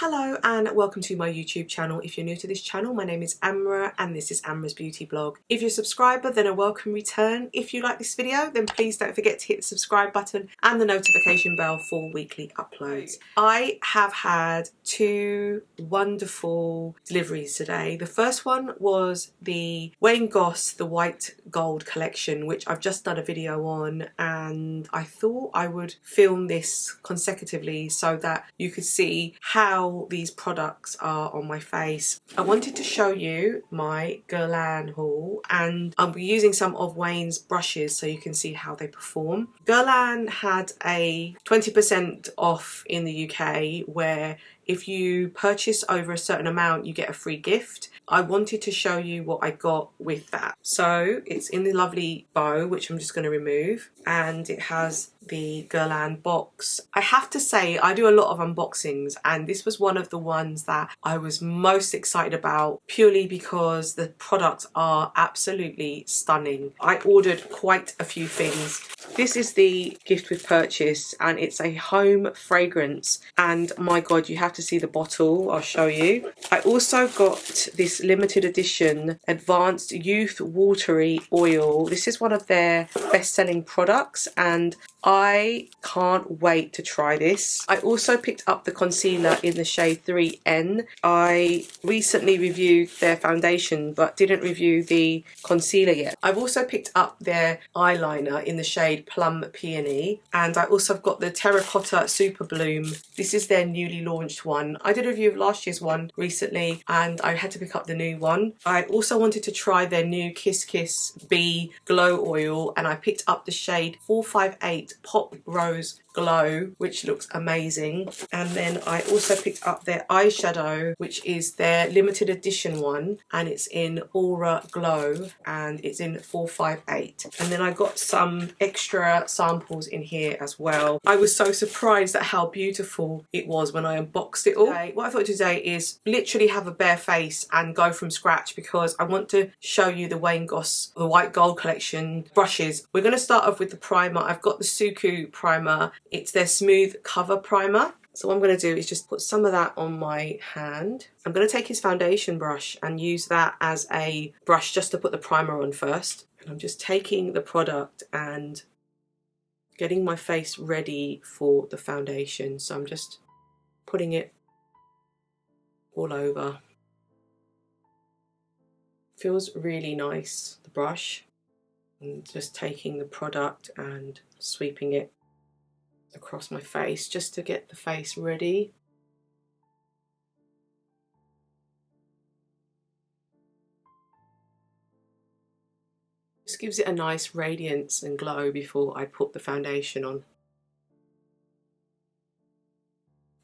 Hello and welcome to my YouTube channel. If you're new to this channel, my name is Amra and this is Amra's Beauty Blog. If you're a subscriber, then a welcome return. If you like this video, then please don't forget to hit the subscribe button and the notification bell for weekly uploads. I have had two wonderful deliveries today. The first one was the Goss, the white gold collection, which I've just done a video on, and I thought I would film this consecutively so that you could see how these products are on my face. I wanted to show you my Guerlain haul, and I'll be using some of Wayne's brushes so you can see how they perform. Guerlain had a 20% off in the UK where if you purchase over a certain amount you get a free gift. I wanted to show you what I got with that. So it's in the lovely bow, which I'm just going to remove, and it has the Guerlain box. I have to say I do a lot of unboxings, and this was one of the ones that I was most excited about purely because the products are absolutely stunning. I ordered quite a few things. This is the gift with purchase and it's a home fragrance, and my god, you have to see the bottle. I'll show you. I also got this limited edition Advanced Youth Watery Oil. This is one of their best-selling products and I can't wait to try this. I also picked up the concealer in the shade 3N. I recently reviewed their foundation but didn't review the concealer yet. I've also picked up their eyeliner in the shade PLUM Peony, and I also got the Terracotta Superbloom. This is their newly launched one. I did a review of last year's one recently and I had to pick up the new one. I also wanted to try their new Kiss Kiss Bee Glow Oil, and I picked up the shade 458 Pop Rose Glow, which looks amazing. And then I also picked up their eyeshadow, which is their limited edition one, and it's in Aura Glow and it's in 458. And then I got some extra samples in here as well. I was so surprised at how beautiful it was when I unboxed it all. What I thought today is literally have a bare face and go from scratch, because I want to show you the Goss, the white gold collection brushes. We're going to start off with the primer. I've got the Suku primer. It's their smooth cover primer. So what I'm going to do is just put some of that on my hand. I'm going to take his foundation brush and use that as a brush just to put the primer on first. And I'm just taking the product and getting my face ready for the foundation. So I'm just putting it all over. Feels really nice, the brush. And just taking the product and sweeping it across my face just to get the face ready. Just gives it a nice radiance and glow before I put the foundation on.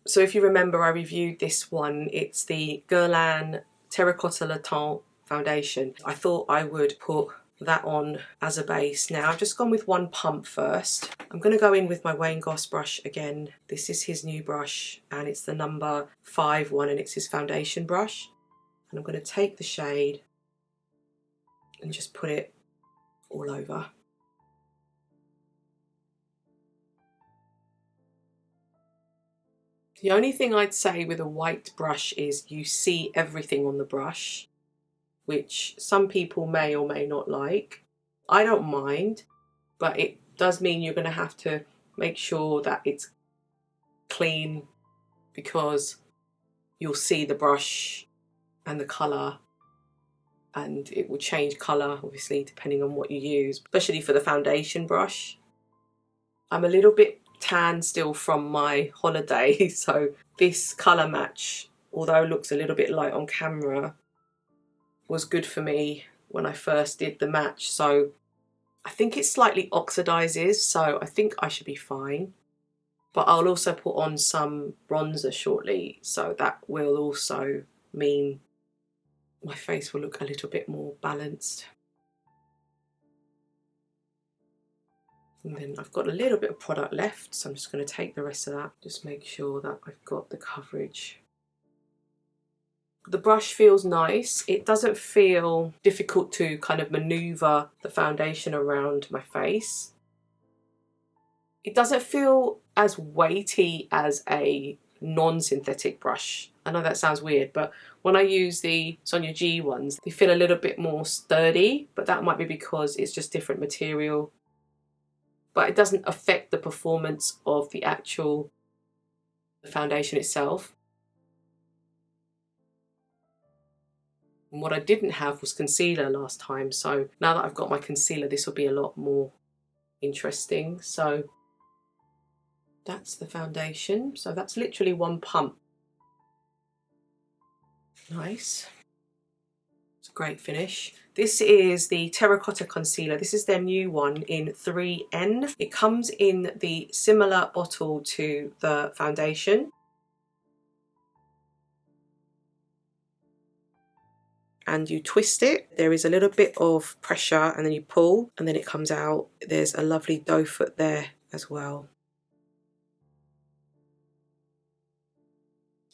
So if you remember, I reviewed this one. It's the Guerlain Terracotta foundation. I thought I would put that on as a base. Now I've just gone with one pump first. I'm going to go in with my Goss brush again. This is his new brush and it's the number 5 one, and it's his foundation brush. And I'm going to take the shade and just put it all over. The only thing I'd say with a white brush is you see everything on the brush, which some people may or may not like. I don't mind, but it does mean you're going to have to make sure that it's clean, because you'll see the brush and the colour, and it will change colour obviously depending on what you use, especially for the foundation brush. I'm a little bit tan still from my holiday, so this colour match, although it looks a little bit light on camera, was good for me when I first did the match. So I think it slightly oxidizes, so I think I should be fine. But I'll also put on some bronzer shortly, so that will also mean my face will look a little bit more balanced. And then I've got a little bit of product left, so I'm just going to take the rest of that, just make sure that I've got the coverage. The brush feels nice. It doesn't feel difficult to kind of maneuver the foundation around my face. It doesn't feel as weighty as a non-synthetic brush. I know that sounds weird, but when I use the Sonia G ones, they feel a little bit more sturdy, but that might be because it's just different material. But it doesn't affect the performance of the actual foundation itself. And what I didn't have was concealer last time, so now that I've got my concealer, this will be a lot more interesting. So that's the foundation. So that's literally one pump. Nice. It's a great finish. This is the Terracotta Concealer. This is their new one in 3N. It comes in the similar bottle to the foundation. And you twist it. There is a little bit of pressure and then you pull and then it comes out. There's a lovely doe foot there as well.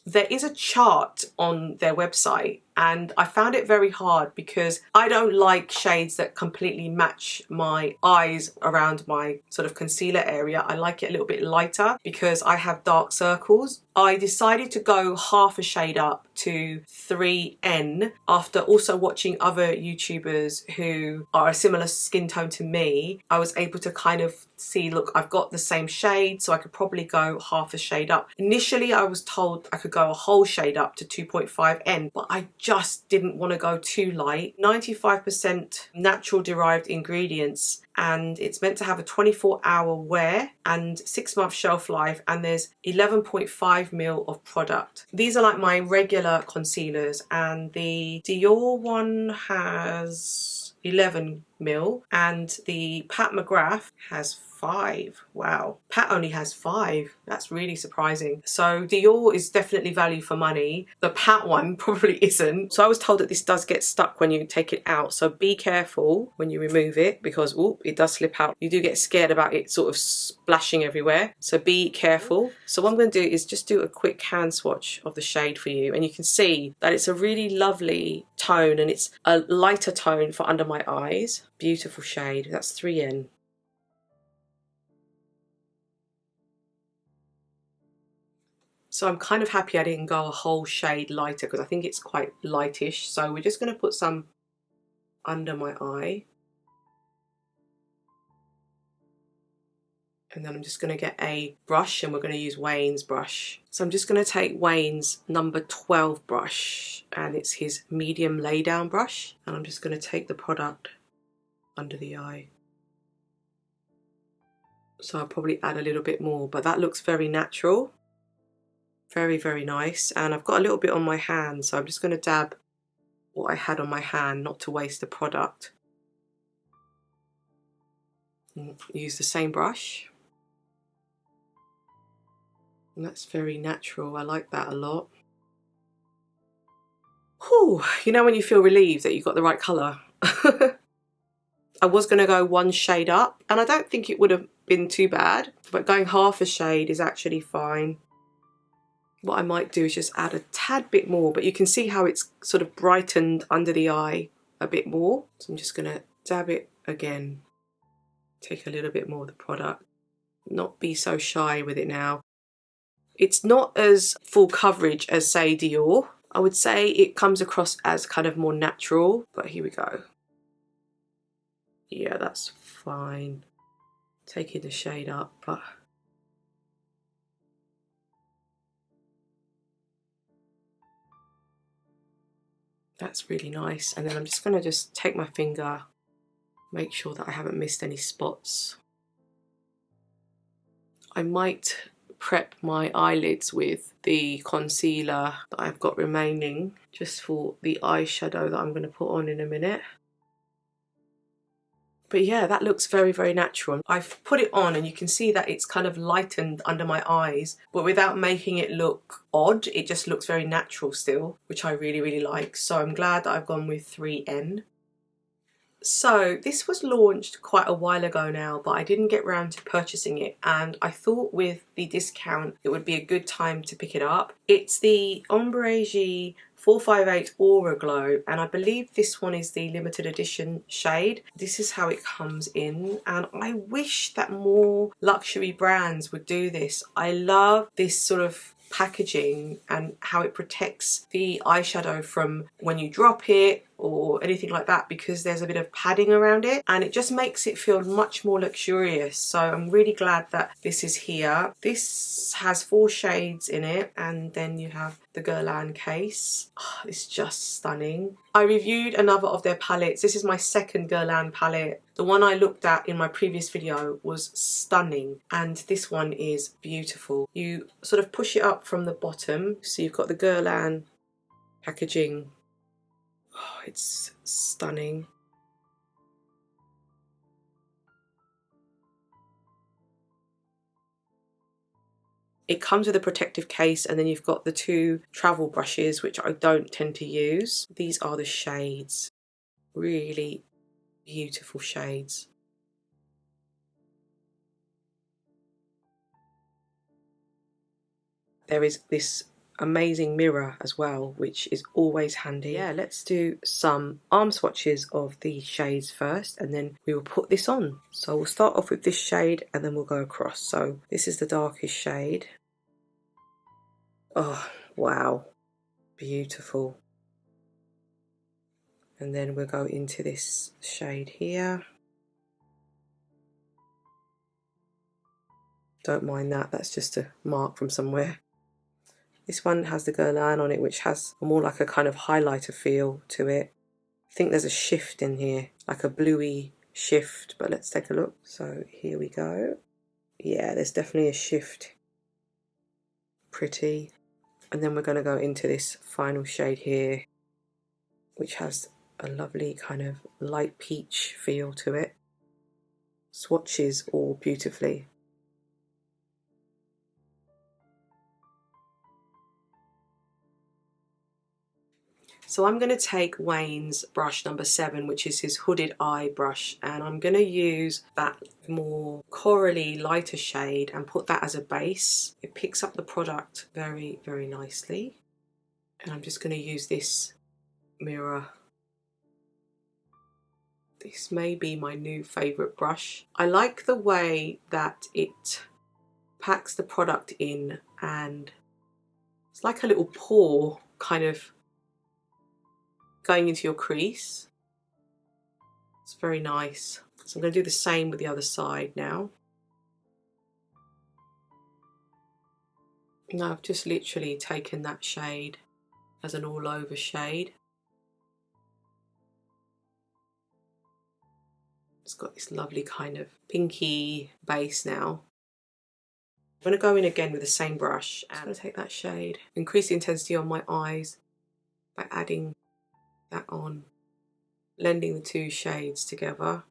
There is a chart on their website and I found it very hard because I don't like shades that completely match my eyes around my sort of concealer area. I like it a little bit lighter because I have dark circles. I decided to go half a shade up to 3N after also watching other YouTubers who are a similar skin tone to me. I was able to kind of see, look, I've got the same shade, so I could probably go half a shade up. Initially, I was told I could go a whole shade up to 2.5N, but I just didn't want to go too light. 95% natural derived ingredients, and it's meant to have a 24-hour wear and 6-month shelf life, and there's 11.5 ml of product. These are like my regular concealers, and the Dior one has 11 ml and the Pat McGrath has 5. Wow, Pat only has 5. That's really surprising. So Dior is definitely value for money. The Pat one probably isn't. So I was told that this does get stuck when you take it out, so be careful when you remove it because it does slip out. You do get scared about it sort of splashing everywhere, so be careful. So what I'm going to do is just do a quick hand swatch of the shade for you, and you can see that it's a really lovely tone and it's a lighter tone for under my eyes. Beautiful shade. That's 3N. So I'm kind of happy I didn't go a whole shade lighter because I think it's quite lightish. So we're just going to put some under my eye. And then I'm just going to get a brush and we're going to use Wayne's brush. So I'm just going to take Wayne's number 12 brush and it's his medium laydown brush. And I'm just going to take the product under the eye. So I'll probably add a little bit more, but that looks very natural. Very, very nice. And I've got a little bit on my hand, so I'm just going to dab what I had on my hand, not to waste the product. And use the same brush. And that's very natural. I like that a lot. Whew, you know when you feel relieved that you got the right colour? I was going to go one shade up, and I don't think it would have been too bad, but going half a shade is actually fine. What I might do is just add a tad bit more, but you can see how it's sort of brightened under the eye a bit more. So I'm just going to dab it again. Take a little bit more of the product. Not be so shy with it now. It's not as full coverage as, say, Dior. I would say it comes across as kind of more natural, but here we go. Yeah, that's fine. Taking the shade up, but that's really nice. And then I'm just going to take my finger, make sure that I haven't missed any spots. I might prep my eyelids with the concealer that I've got remaining, just for the eyeshadow that I'm going to put on in a minute. But yeah, that looks very, very natural. I've put it on and you can see that it's kind of lightened under my eyes, but without making it look odd, it just looks very natural still, which I really, really like. So I'm glad that I've gone with 3N. So this was launched quite a while ago now, but I didn't get round to purchasing it, and I thought with the discount it would be a good time to pick it up. It's the Ombrage 458 Aura Glow, and I believe this one is the limited edition shade. This is how it comes in, and I wish that more luxury brands would do this. I love this sort of packaging and how it protects the eyeshadow from when you drop it or anything like that, because there's a bit of padding around it and it just makes it feel much more luxurious. So I'm really glad that this is here. This has 4 shades in it, and then you have the Guerlain case. Oh, it's just stunning. I reviewed another of their palettes. This is my second Guerlain palette. The one I looked at in my previous video was stunning, and this one is beautiful. You sort of push it up from the bottom, so you've got the Guerlain packaging. Oh, it's stunning. It comes with a protective case, and then you've got the 2 travel brushes, which I don't tend to use. These are the shades. Really beautiful shades. There is this amazing mirror as well, which is always handy. Yeah, let's do some arm swatches of these shades first, and then we will put this on. So we'll start off with this shade and then we'll go across. So this is the darkest shade. Oh wow, beautiful. And then we'll go into this shade here. Don't mind that, that's just a mark from somewhere. This one has the Guerlain on it, which has more like a kind of highlighter feel to it. I think there's a shift in here, like a bluey shift, but let's take a look. So here we go. Yeah, there's definitely a shift. Pretty. And then we're going to go into this final shade here, which has a lovely kind of light peach feel to it. Swatches all beautifully. So I'm going to take Wayne's brush number 7, which is his hooded eye brush, and I'm going to use that more corally lighter shade and put that as a base. It picks up the product very, very nicely. And I'm just going to use this mirror. This may be my new favourite brush. I like the way that it packs the product in, and it's like a little pour kind of going into your crease. It's very nice. So I'm going to do the same with the other side now. Now I've just literally taken that shade as an all over shade. It's got this lovely kind of pinky base now. I'm going to go in again with the same brush, and I'm going to take that shade, increase the intensity on my eyes by adding that on, blending the 2 shades together.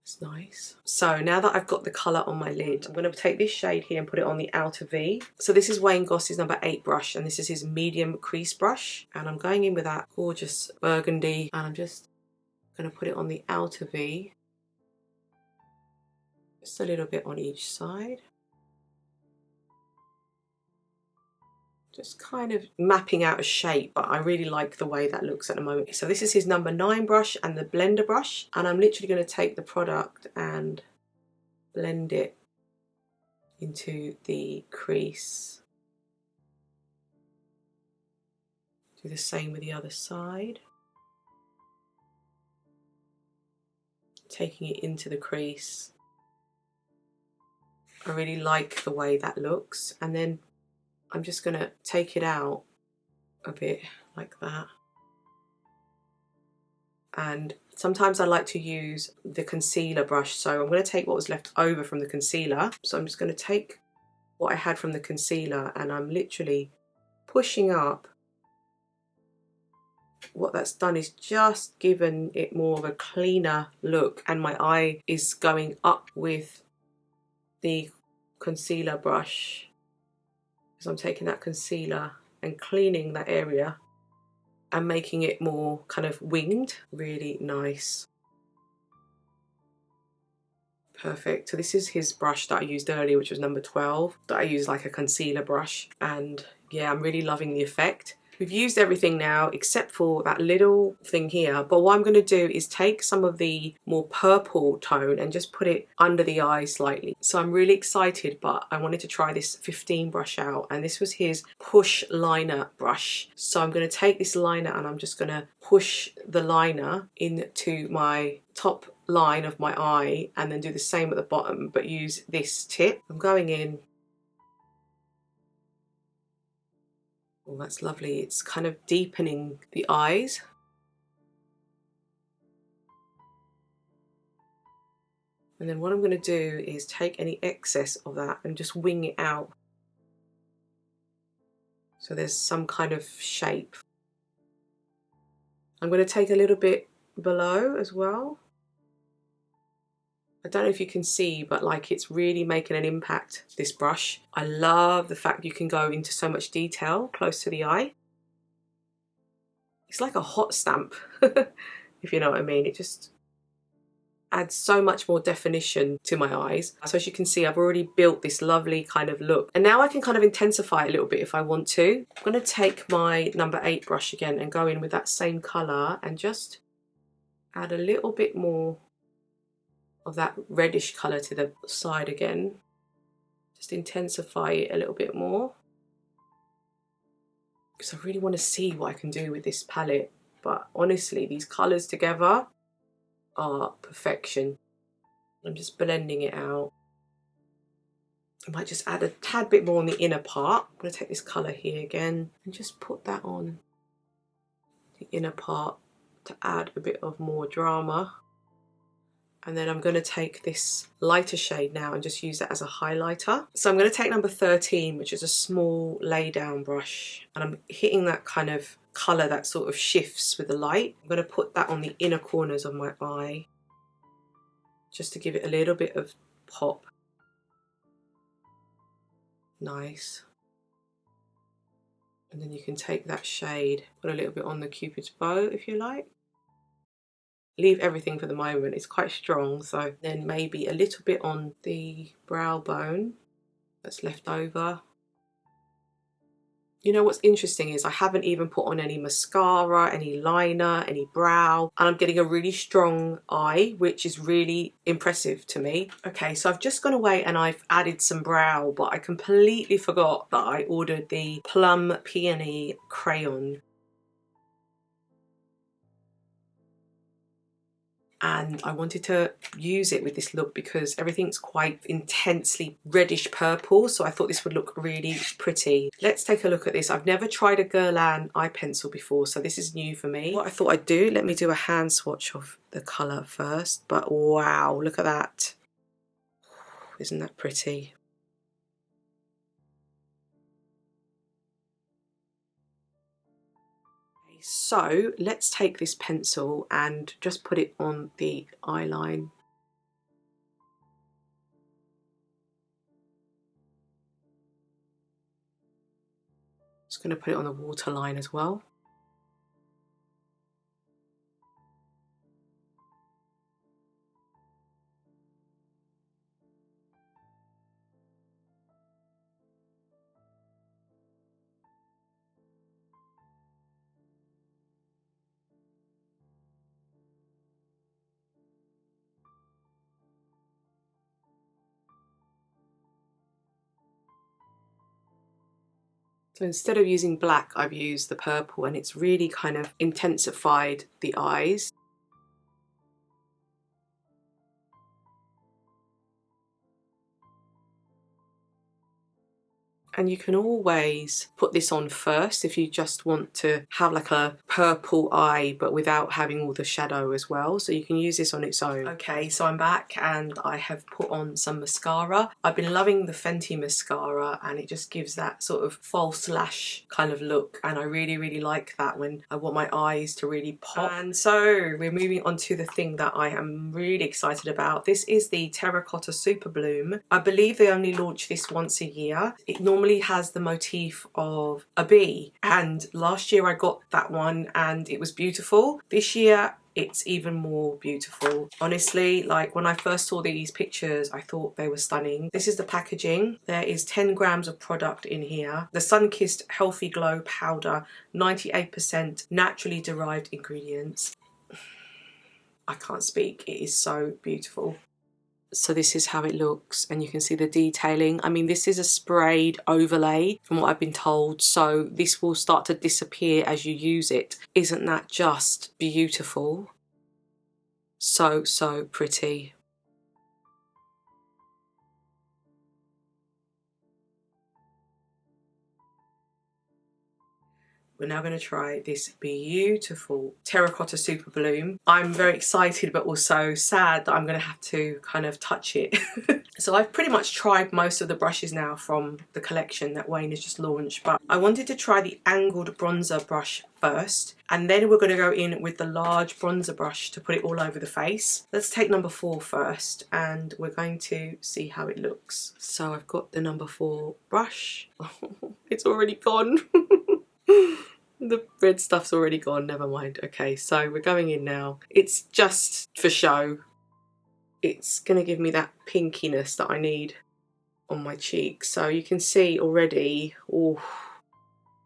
It's nice. So now that I've got the colour on my lid, I'm going to take this shade here and put it on the outer V. So this is Wayne Goss's number 8 brush, and this is his medium crease brush, and I'm going in with that gorgeous burgundy, and I'm just going to put it on the outer V, just a little bit on each side. Just kind of mapping out a shape, but I really like the way that looks at the moment. So this is his number 9 brush and the blender brush, and I'm literally going to take the product and blend it into the crease. Do the same with the other side. Taking it into the crease. I really like the way that looks, and then I'm just going to take it out a bit like that. And sometimes I like to use the concealer brush, so I'm going to take what was left over from the concealer. So I'm just going to take what I had from the concealer, and I'm literally pushing up. What that's done is just given it more of a cleaner look, and my eye is going up with the concealer brush. So I'm taking that concealer and cleaning that area and making it more kind of winged. Really nice. Perfect. So this is his brush that I used earlier, which was number 12, that I use like a concealer brush. And yeah, I'm really loving the effect. We've used everything now except for that little thing here, but what I'm going to do is take some of the more purple tone and just put it under the eye slightly. So I'm really excited, but I wanted to try this 15 brush out, and this was his push liner brush. So I'm going to take this liner and I'm just going to push the liner into my top line of my eye and then do the same at the bottom, but use this tip. I'm going in. Oh, that's lovely. It's kind of deepening the eyes. And then what I'm going to do is take any excess of that and just wing it out, so there's some kind of shape. I'm going to take a little bit below as well. I don't know if you can see, but like it's really making an impact, this brush. I love the fact you can go into so much detail close to the eye. It's like a hot stamp, if you know what I mean. It just adds so much more definition to my eyes. So as you can see, I've already built this lovely kind of look. And now I can kind of intensify it a little bit if I want to. I'm going to take my number 8 brush again and go in with that same colour and just add a little bit more of that reddish colour to the side again. Just intensify it a little bit more, because I really want to see what I can do with this palette. But honestly, these colours together are perfection. I'm just blending it out. I might just add a tad bit more on the inner part. I'm going to take this colour here again and just put that on the inner part to add a bit of more drama. And then I'm going to take this lighter shade now and just use that as a highlighter. So I'm going to take number 13, which is a small laydown brush, and I'm hitting that kind of colour that sort of shifts with the light. I'm going to put that on the inner corners of my eye, just to give it a little bit of pop. Nice. And then you can take that shade, put a little bit on the Cupid's bow if you like. Leave everything for the moment, it's quite strong, so then maybe a little bit on the brow bone that's left over. You know what's interesting is I haven't even put on any mascara, any liner, any brow, and I'm getting a really strong eye, which is really impressive to me. Okay, so I've just gone away and I've added some brow, but I completely forgot that I ordered the PLUM Peony crayon. And I wanted to use it with this look because everything's quite intensely reddish purple, so I thought this would look really pretty. Let's take a look at this. I've never tried a Guerlain eye pencil before, so this is new for me. What I thought I'd do, let me do a hand swatch of the colour first, but wow, look at that. Isn't that pretty? So let's take this pencil and just put it on the eye line. Just going to put it on the waterline as well. So instead of using black, I've used the purple, and it's really kind of intensified the eyes. And you can always put this on first if you just want to have like a purple eye but without having all the shadow as well. So you can use this on its own. Okay, so I'm back and I have put on some mascara. I've been loving the Fenty mascara, and it just gives that sort of false lash kind of look, and I really like that when I want my eyes to really pop. And so we're moving on to the thing that I am really excited about. This is the Terracotta Superbloom. I believe they only launch this once a year. It normally has the motif of a bee, and last year I got that one and it was beautiful. This year it's even more beautiful. Honestly, like when I first saw these pictures, I thought they were stunning. This is the packaging. There is 10 grams of product in here. The Sun-Kissed Healthy Glow Powder, 98% naturally derived ingredients. I can't speak. It is so beautiful. So this is how it looks, and you can see the detailing. I mean, this is a sprayed overlay from what I've been told, so this will start to disappear as you use it. Isn't that just beautiful? So, so pretty. We're now going to try this beautiful Terracotta Superbloom. I'm very excited but also sad that I'm going to have to kind of touch it. So I've pretty much tried most of the brushes now from the collection that Wayne has just launched, but I wanted to try the angled bronzer brush first, and then we're going to go in with the large bronzer brush to put it all over the face. Let's take number 4 first, and we're going to see how it looks. So I've got the number 4 brush. It's already gone. The red stuff's already gone, never mind. Okay, so we're going in now. It's just for show. It's gonna give me that pinkiness that I need on my cheeks. So you can see already, oh,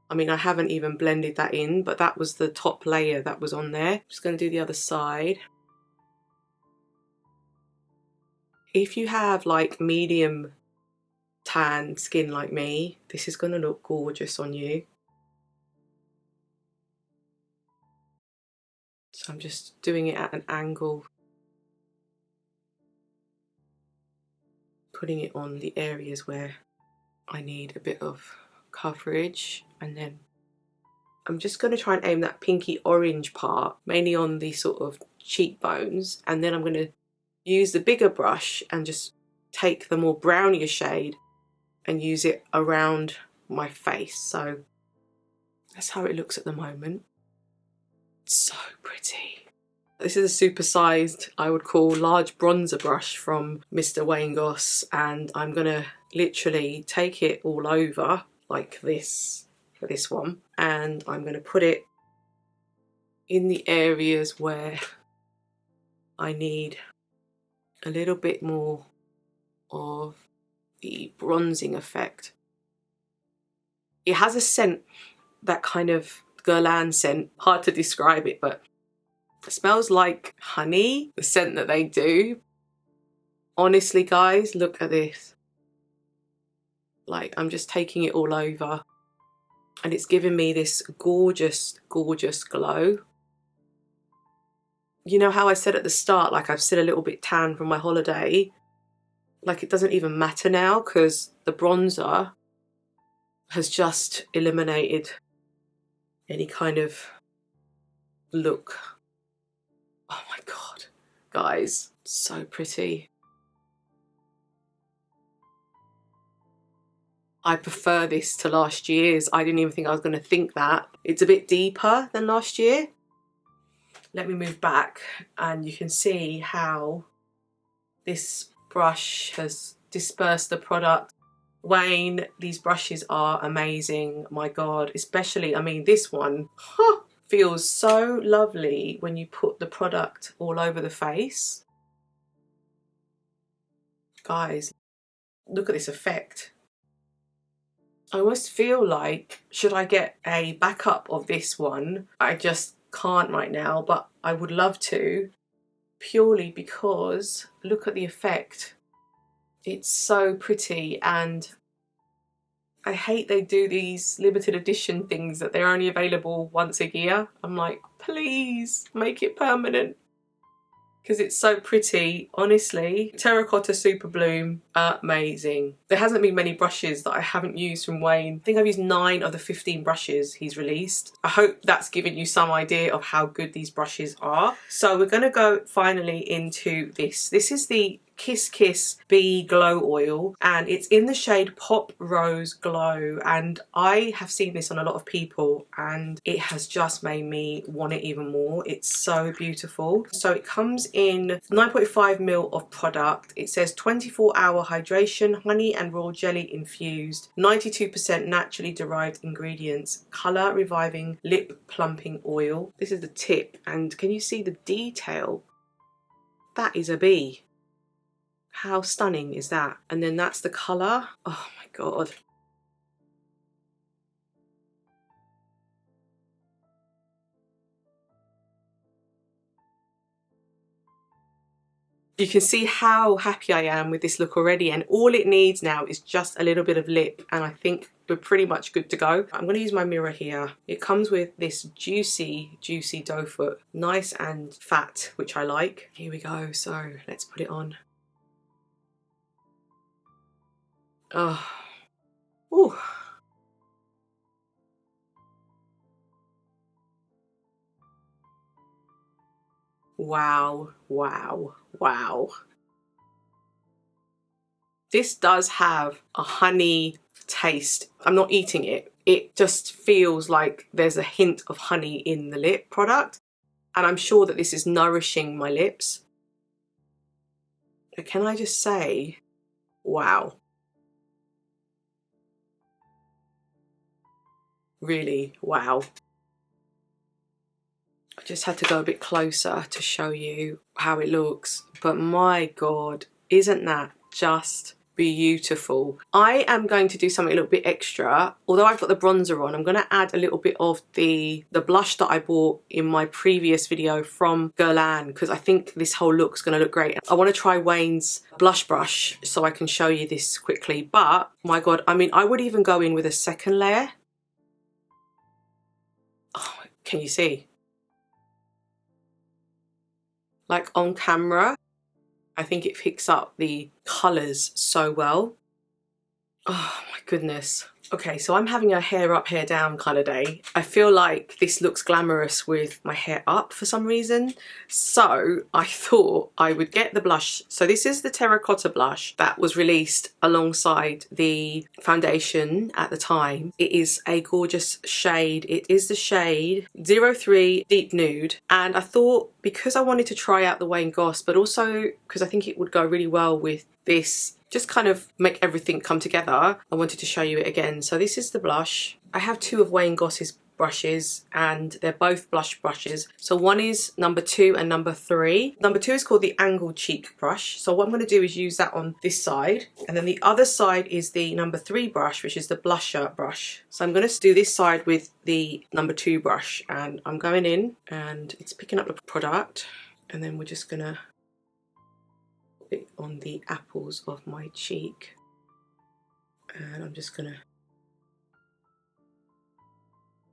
I mean, I haven't even blended that in, but that was the top layer that was on there. Just gonna do the other side. If you have like medium tan skin like me, this is gonna look gorgeous on you. So I'm just doing it at an angle, putting it on the areas where I need a bit of coverage, and then I'm just going to try and aim that pinky orange part mainly on the sort of cheekbones, and then I'm going to use the bigger brush and just take the more brownier shade and use it around my face. So that's how it looks at the moment. So pretty. This is a supersized, I would call, large bronzer brush from Mr. Wayne Goss, and I'm gonna literally take it all over like this for this one, and I'm gonna put it in the areas where I need a little bit more of the bronzing effect. It has a scent, that kind of Guerlain scent, hard to describe it, but it smells like honey, the scent that they do. Honestly guys, look at this. Like, I'm just taking it all over, and it's giving me this gorgeous, gorgeous glow. You know how I said at the start, like, I'm still a little bit tan from my holiday? Like, it doesn't even matter now because the bronzer has just eliminated any kind of look. Oh my god, guys, so pretty. I prefer this to last year's. I didn't even think I was going to think that. It's a bit deeper than last year. Let me move back and you can see how this brush has dispersed the product. Wayne, these brushes are amazing, my god, especially, I mean, this one feels so lovely when you put the product all over the face. Guys, look at this effect. I almost feel like, should I get a backup of this one? I just can't right now, but I would love to, purely because look at the effect. It's so pretty, and I hate they do these limited edition things that they're only available once a year. I'm like, please make it permanent, because it's so pretty. Honestly, Terracotta Superbloom, amazing. There hasn't been many brushes that I haven't used from Wayne. I think I've used 9 of the 15 brushes he's released. I hope that's given you some idea of how good these brushes are. So we're gonna go finally into this. This is the Kiss Kiss Bee Glow Oil, and it's in the shade Pop Rose Glow, and I have seen this on a lot of people and it has just made me want it even more. It's so beautiful. So it comes in 9.5 ml of product. It says 24-hour hydration, honey and raw jelly infused, 92% naturally derived ingredients, color reviving lip plumping oil. This is the tip, and can you see the detail? That is a bee. How stunning is that? And then that's the colour. Oh my god. You can see how happy I am with this look already, and all it needs now is just a little bit of lip and I think we're pretty much good to go. I'm going to use my mirror here. It comes with this juicy doe foot, nice and fat, which I like. Here we go. So let's put it on. Oh, ooh. Wow, wow, wow. This does have a honey taste. I'm not eating it. It just feels like there's a hint of honey in the lip product, and I'm sure that this is nourishing my lips. But can I just say, wow. Really, wow. I just had to go a bit closer to show you how it looks, but my god, isn't that just beautiful? I am going to do something a little bit extra. Although I've got the bronzer on, I'm going to add a little bit of the blush that I bought in my previous video from Guerlain, because I think this whole look's going to look great. I want to try Wayne's blush brush so I can show you this quickly, but my god, I mean, I would even go in with a second layer. Oh, can you see? Like on camera, I think it picks up the colours so well. Oh my goodness. Okay, so I'm having a hair up, hair down kind of day. I feel like this looks glamorous with my hair up for some reason. So I thought I would get the blush. So this is the Terracotta blush that was released alongside the foundation at the time. It is a gorgeous shade. It is the shade 03 Deep Nude. And I thought, because I wanted to try out the Wayne Goss, but also because I think it would go really well with this, just kind of make everything come together, I wanted to show you it again. So this is the blush. I have two of Wayne Goss's brushes and they're both blush brushes. So one is number 2 and number 3. Number 2 is called the Angled Cheek brush. So what I'm going to do is use that on this side, and then the other side is the number 3 brush, which is the blusher brush. So I'm going to do this side with the number 2 brush, and I'm going in and it's picking up the product, and then we're just going to it on the apples of my cheek, and I'm just gonna,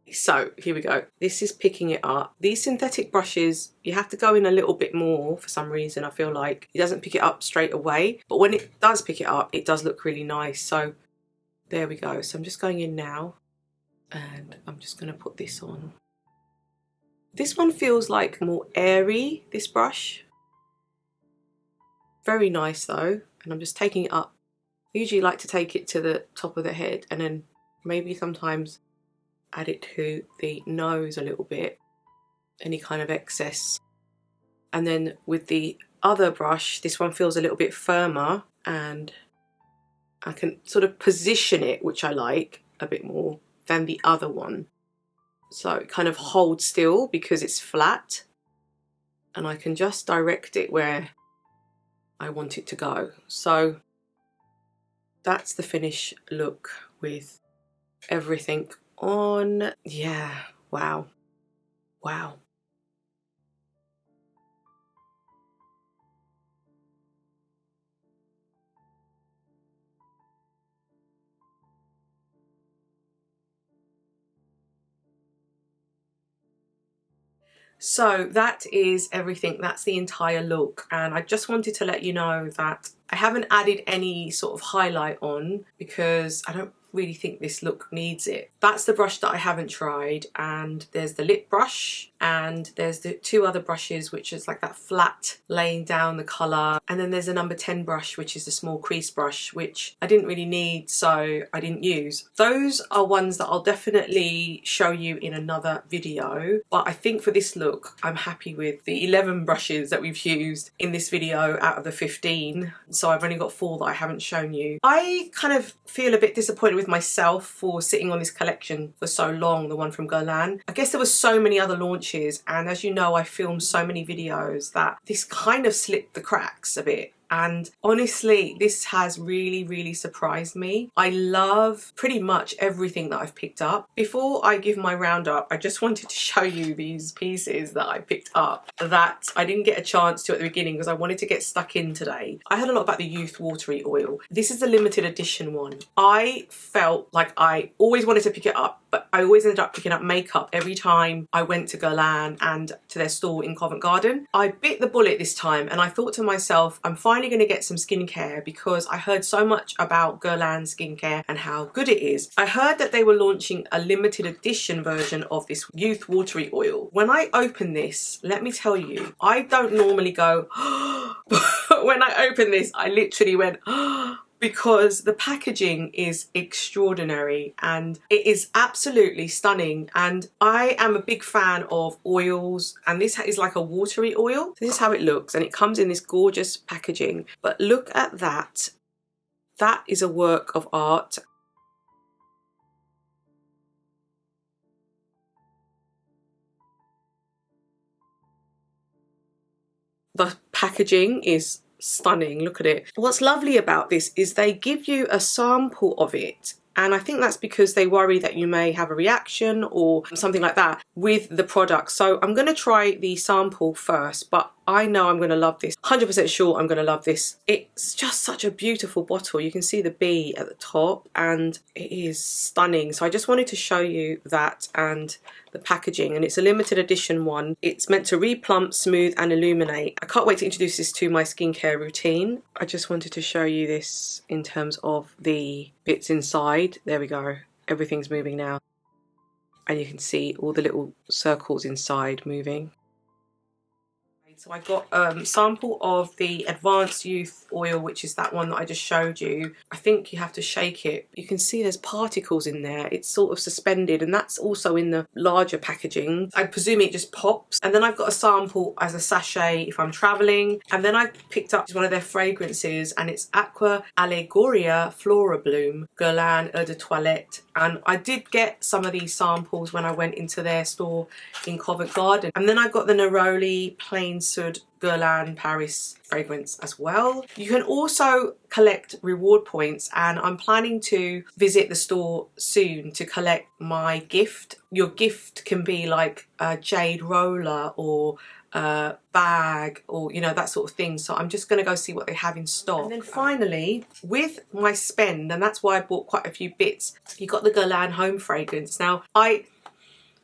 so here we go. This is picking it up. These synthetic brushes, you have to go in a little bit more for some reason. I feel like it doesn't pick it up straight away, but when it does pick it up, it does look really nice. So there we go. So I'm just going in now and I'm just gonna put this on. This one feels like more airy, this brush. Very nice though, and I'm just taking it up. I usually like to take it to the top of the head and then maybe sometimes add it to the nose a little bit, any kind of excess. And then with the other brush, this one feels a little bit firmer and I can sort of position it, which I like a bit more than the other one. So it kind of holds still because it's flat, and I can just direct it where I want it to go. So that's the finished look with everything on. Yeah, wow, wow. So that is everything. That's the entire look, and I just wanted to let you know that I haven't added any sort of highlight on because I don't really think this look needs it. That's the brush that I haven't tried, and there's the lip brush and there's the 2 other brushes which is like that flat laying down the colour, and then there's a number 10 brush which is the small crease brush, which I didn't really need, so I didn't use. Those are ones that I'll definitely show you in another video, but I think for this look I'm happy with the 11 brushes that we've used in this video out of the 15, so I've only got 4 that I haven't shown you. I kind of feel a bit disappointed with myself for sitting on this collection for so long, the one from Guerlain. I guess there were so many other launches, and as you know I filmed so many videos that this kind of slipped the cracks a bit. And honestly, this has really surprised me. I love pretty much everything that I've picked up. Before I give my roundup, I just wanted to show you these pieces that I picked up that I didn't get a chance to at the beginning because I wanted to get stuck in today. I heard a lot about the Youth Watery oil. This is the limited edition one. I felt like I always wanted to pick it up, but I always ended up picking up makeup every time I went to Guerlain and to their store in Covent Garden. I bit the bullet this time and I thought to myself, I'm finally going to get some skincare because I heard so much about Guerlain skincare and how good it is. I heard that they were launching a limited edition version of this Youth Watery oil. When I opened this, let me tell you, I don't normally go, but when I opened this, I literally went, because the packaging is extraordinary and it is absolutely stunning, and I am a big fan of oils, and this is like a watery oil. This is how it looks, and it comes in this gorgeous packaging, but look at that. That is a work of art. The packaging is stunning. Look at it. What's lovely about this is they give you a sample of it, and I think that's because they worry that you may have a reaction or something like that with the product. So I'm going to try the sample first, but I know I'm going to love this. 100% sure I'm going to love this. It's just such a beautiful bottle. You can see the bee at the top and it is stunning. So I just wanted to show you that and the packaging, and it's a limited edition one. It's meant to replump, smooth and illuminate. I can't wait to introduce this to my skincare routine. I just wanted to show you this in terms of the bits inside. There we go. Everything's moving now. And you can see all the little circles inside moving. So I got a sample of the Advanced Youth oil, which is that one that I just showed you. I think you have to shake it. You can see there's particles in there. It's sort of suspended, and that's also in the larger packaging. I presume it just pops. And then I've got a sample as a sachet if I'm traveling. And then I picked up one of their fragrances, and it's Aqua Allegoria Flora Bloom Guerlain Eau de Toilette. And I did get some of these samples when I went into their store in Covent Garden. And then I got the Neroli Plain Sud Guerlain Paris fragrance as well. You can also collect reward points, and I'm planning to visit the store soon to collect my gift. Your gift can be like a jade roller or a bag, or you know, that sort of thing. So I'm just going to go see what they have in stock. And then finally, with my spend, and that's why I bought quite a few bits, you got the Guerlain home fragrance. Now I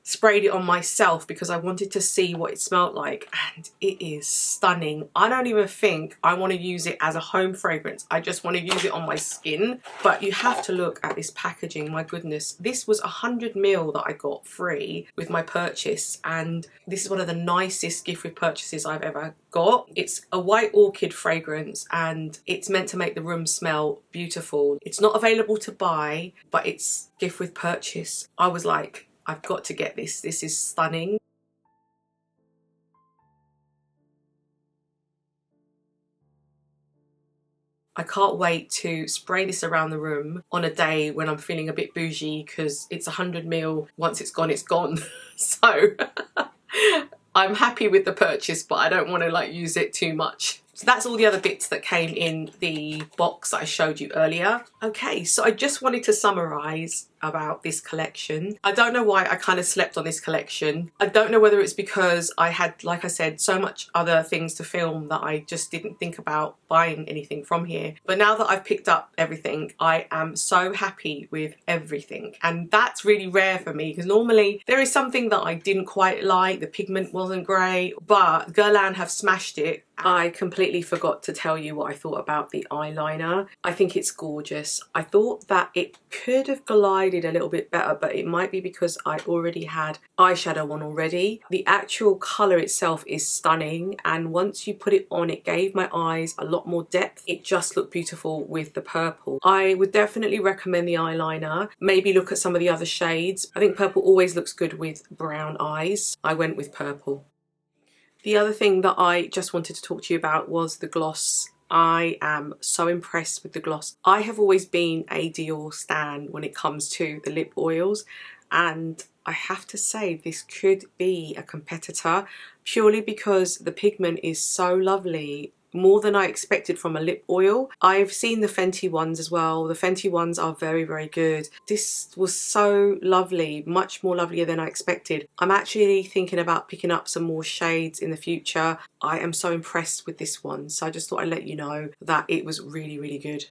sprayed it on myself because I wanted to see what it smelled like, and it is stunning. I don't even think I want to use it as a home fragrance. I just want to use it on my skin. But you have to look at this packaging. My goodness, this was 100 ml that I got free with my purchase, and this is one of the nicest gift with purchases I've ever got. It's a white orchid fragrance, and it's meant to make the room smell beautiful. It's not available to buy, but it's gift with purchase. I was like, I've got to get this. This is stunning. I can't wait to spray this around the room on a day when I'm feeling a bit bougie, because it's 100 ml. Once it's gone, it's gone. So I'm happy with the purchase, but I don't want to like use it too much. So that's all the other bits that came in the box that I showed you earlier. Okay, so I just wanted to summarize about this collection. I don't know why I kind of slept on this collection. I don't know whether it's because I had, like I said, so much other things to film that I just didn't think about buying anything from here. But now that I've picked up everything, I am so happy with everything. And that's really rare for me, because normally there is something that I didn't quite like. The pigment wasn't great, but Guerlain have smashed it. I completely forgot to tell you what I thought about the eyeliner. I think it's gorgeous. I thought that it could have glided shaded a little bit better, but it might be because I already had eyeshadow on already. The actual colour itself is stunning, and once you put it on, it gave my eyes a lot more depth. It just looked beautiful with the purple. I would definitely recommend the eyeliner. Maybe look at some of the other shades. I think purple always looks good with brown eyes. I went with purple. The other thing that I just wanted to talk to you about was the gloss. I am so impressed with the gloss. I have always been a Dior stan when it comes to the lip oils, and I have to say this could be a competitor purely because the pigment is so lovely. More than I expected from a lip oil. I've seen the Fenty ones as well. The Fenty ones are very, very good. This was so lovely, much more lovelier than I expected. I'm actually thinking about picking up some more shades in the future. I am so impressed with this one. So I just thought I'd let you know that it was really, really good.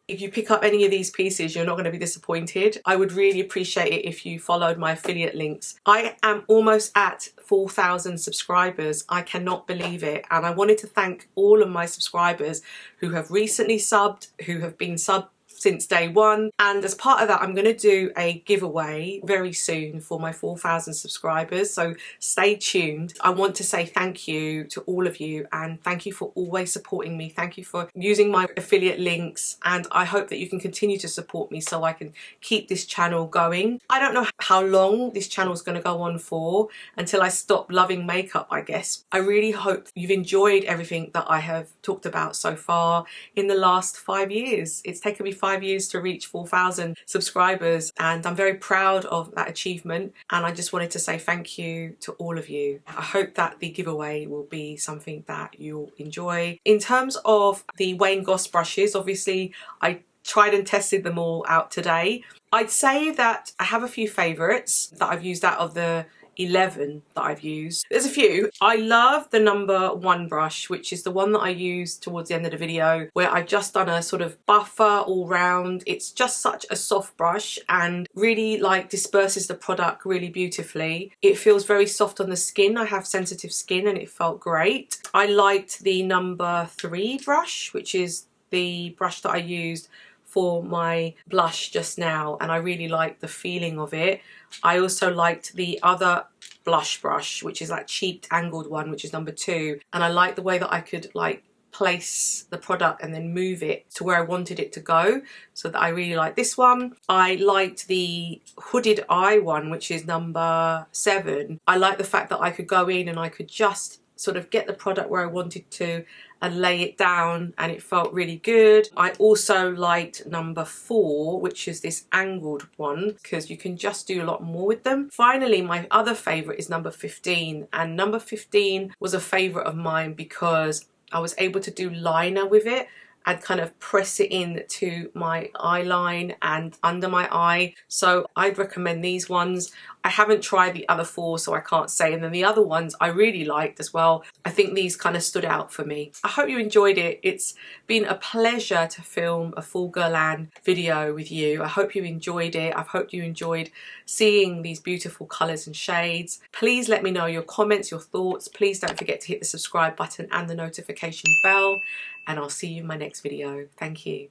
If you pick up any of these pieces, you're not going to be disappointed. I would really appreciate it if you followed my affiliate links. I am almost at 4,000 subscribers. I cannot believe it. And I wanted to thank all of my subscribers who have recently subbed, who have been subbed since day one, and as part of that I'm going to do a giveaway very soon for my 4,000 subscribers, so stay tuned. I want to say thank you to all of you, and thank you for always supporting me. Thank you for using my affiliate links, and I hope that you can continue to support me so I can keep this channel going. I don't know how long this channel is going to go on for, until I stop loving makeup, I guess. I really hope you've enjoyed everything that I have talked about so far in the last 5 years. It's taken me 5 years to reach 4,000 subscribers, and I'm very proud of that achievement, and I just wanted to say thank you to all of you. I hope that the giveaway will be something that you'll enjoy. In terms of the Wayne Goss brushes, obviously I tried and tested them all out today. I'd say that I have a few favourites that I've used out of the 11 that I've used. There's a few. I love the number 1 brush, which is the one that I used towards the end of the video, where I've just done a sort of buffer all round. It's just such a soft brush and really like disperses the product really beautifully. It feels very soft on the skin. I have sensitive skin and it felt great. I liked the number 3 brush, which is the brush that I used for my blush just now, and I really liked the feeling of it. I also liked the other blush brush, which is like cheeked angled one, which is number 2, and I liked the way that I could like place the product and then move it to where I wanted it to go, so that I really like this one. I liked the hooded eye one, which is number 7. I like the fact that I could go in and I could just sort of get the product where I wanted to and lay it down, and it felt really good. I also liked number 4, which is this angled one, because you can just do a lot more with them. Finally, my other favourite is number 15, and number 15 was a favourite of mine because I was able to do liner with it and kind of press it in to my eye line and under my eye. So I'd recommend these ones. I haven't tried the other 4, so I can't say. And then the other ones I really liked as well. I think these kind of stood out for me. I hope you enjoyed it. It's been a pleasure to film a full Guerlain video with you. I hope you enjoyed it. I hope you enjoyed seeing these beautiful colours and shades. Please let me know your comments, your thoughts. Please don't forget to hit the subscribe button and the notification bell. And I'll see you in my next video. Thank you.